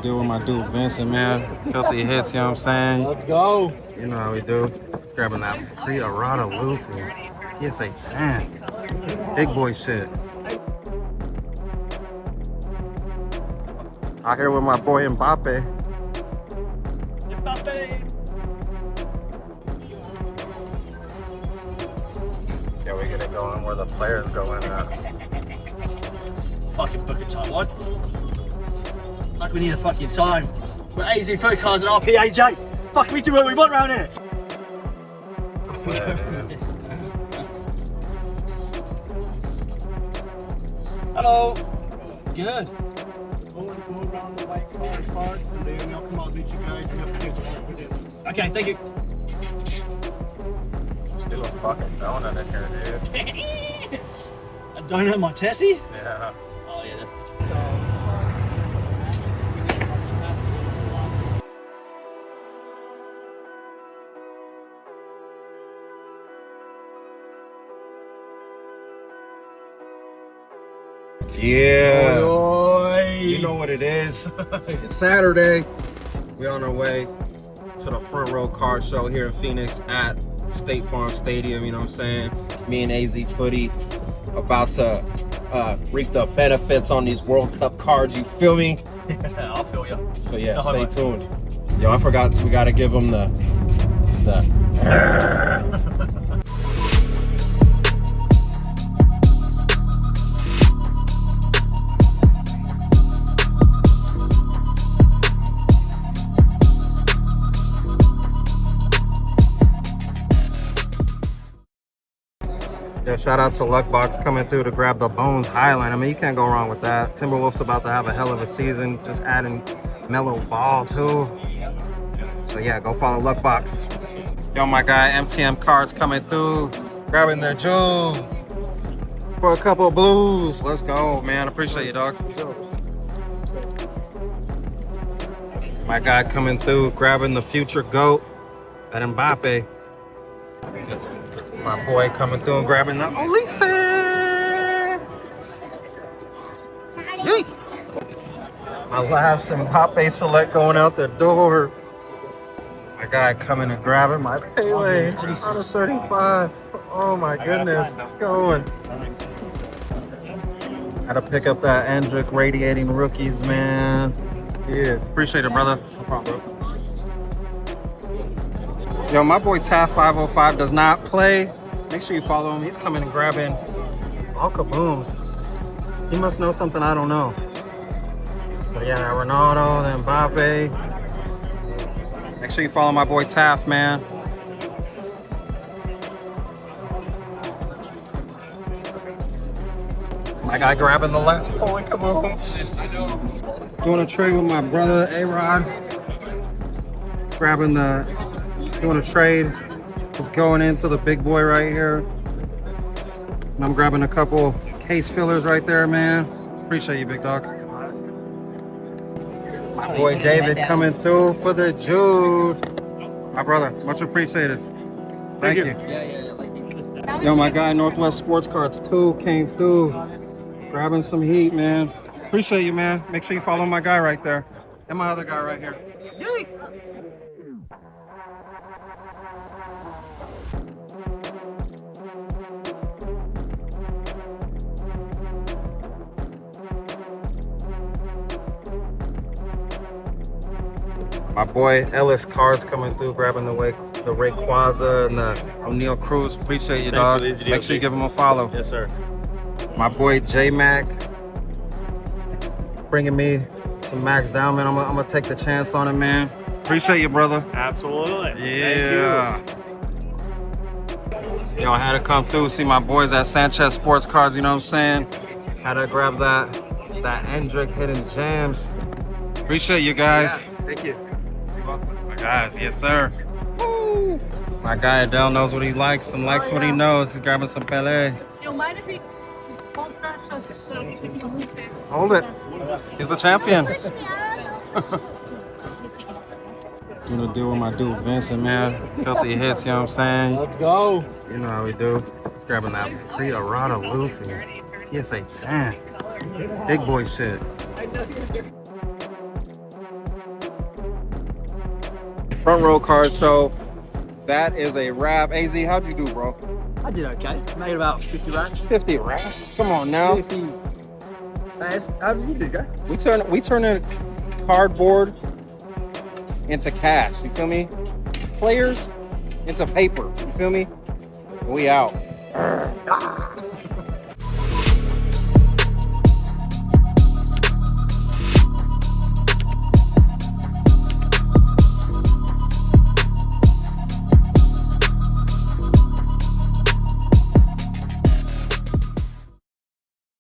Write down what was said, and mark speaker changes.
Speaker 1: deal with my dude Vincent, man. Filthy hits, you know what I'm saying?
Speaker 2: Let's go.
Speaker 1: You know how we do. Let's grabbing that pre-errata Luffy. PSA 10. Big boy shit. Out here with my boy Mbappe. Yeah, we get it going where the players go in at.
Speaker 2: Fucking book a time, what? Like we need a fucking time. We're AZ photo cars and RPAJ. Fuck, we do what we want around here. Hello. Good.
Speaker 3: Around the white card, and then I'll come out and meet you guys and have to get some more credentials.
Speaker 2: Okay, thank you.
Speaker 1: Still a fucking donut in here, dude.
Speaker 2: A donut, my Tessie?
Speaker 1: Yeah.
Speaker 2: Oh yeah.
Speaker 1: Yeah.
Speaker 2: Oi.
Speaker 1: You know what it is. It's Saturday. We're on our way to the front row card show here in Phoenix at State Farm Stadium. You know what I'm saying? Me and AZ Footy about to reap the benefits on these World Cup cards. You feel me?
Speaker 2: I'll feel you.
Speaker 1: So yeah, stay tuned. Yo, I forgot we gotta give them the Yeah, shout out to Luckbox coming through to grab the Bones Highline. I mean, you can't go wrong with that. Timberwolves about to have a hell of a season. Just adding Mellow Ball too. So yeah, go follow Luckbox. Yo, my guy, MTM Cards coming through, grabbing the jewel for a couple of blues. Let's go, man. Appreciate you, dog. My guy coming through, grabbing the future GOAT, that Mbappe. My boy coming through and grabbing the Olise. Yay! My last Mbappe select going out the door. My guy coming and grabbing my Pele out of 35. Oh my goodness, it's going. Gotta pick up that Endrick radiating rookies, man. Yeah, appreciate it, brother. No problem, bro. Yo, my boy Taff 505 does not play. Make sure you follow him. He's coming and grabbing all kabooms. He must know something I don't know. But yeah, that Ronaldo, then Mbappe. Make sure you follow my boy Taff, man. My guy grabbing the last pulling kabooms. Doing a trade with my brother A-Rod. Doing a trade. Just going into the big boy right here. And I'm grabbing a couple case fillers right there, man. Appreciate you, big dog. My boy David coming through for the Jude. My brother, much appreciated. Thank you. Yo, my guy Northwest Sports Cards 2 came through. Grabbing some heat, man. Appreciate you, man. Make sure you follow my guy right there. And my other guy right here. Yay! My boy Ellis Cards coming through, grabbing the Rayquaza and the O'Neal Cruz. Appreciate you, dog. Make sure you give him a follow.
Speaker 2: Yes, sir.
Speaker 1: My boy J Mac bringing me some Max down, man. I'm gonna take the chance on it, man. Appreciate you, brother.
Speaker 2: Absolutely.
Speaker 1: Yeah. Yo, I had to come through, see my boys at Sanchez Sports Cards. You know what I'm saying? Had to grab that Endrick Hidden Gems. Appreciate you guys.
Speaker 3: Yeah, thank you.
Speaker 1: My guys, yes sir. Woo. My guy Adele knows what he likes and likes what he knows. He's grabbing some Pele.
Speaker 4: You mind if he hold that so you can hold it?
Speaker 1: Hold it. He's the champion. Doing a deal with my dude Vincent, man. Filthy hits, you know what I'm saying?
Speaker 2: Let's go.
Speaker 1: You know how we do. He's grabbing that pre-errata Luffy. PSA 10. Big boy shit. Front row card show. That is a wrap. AZ, how'd you do, bro?
Speaker 2: I did okay. Made about 50 racks.
Speaker 1: 50 wraps. Come on now.
Speaker 2: 50. How did you do, Joe?
Speaker 1: We turn in cardboard into cash. You feel me? Players into paper. You feel me? We out.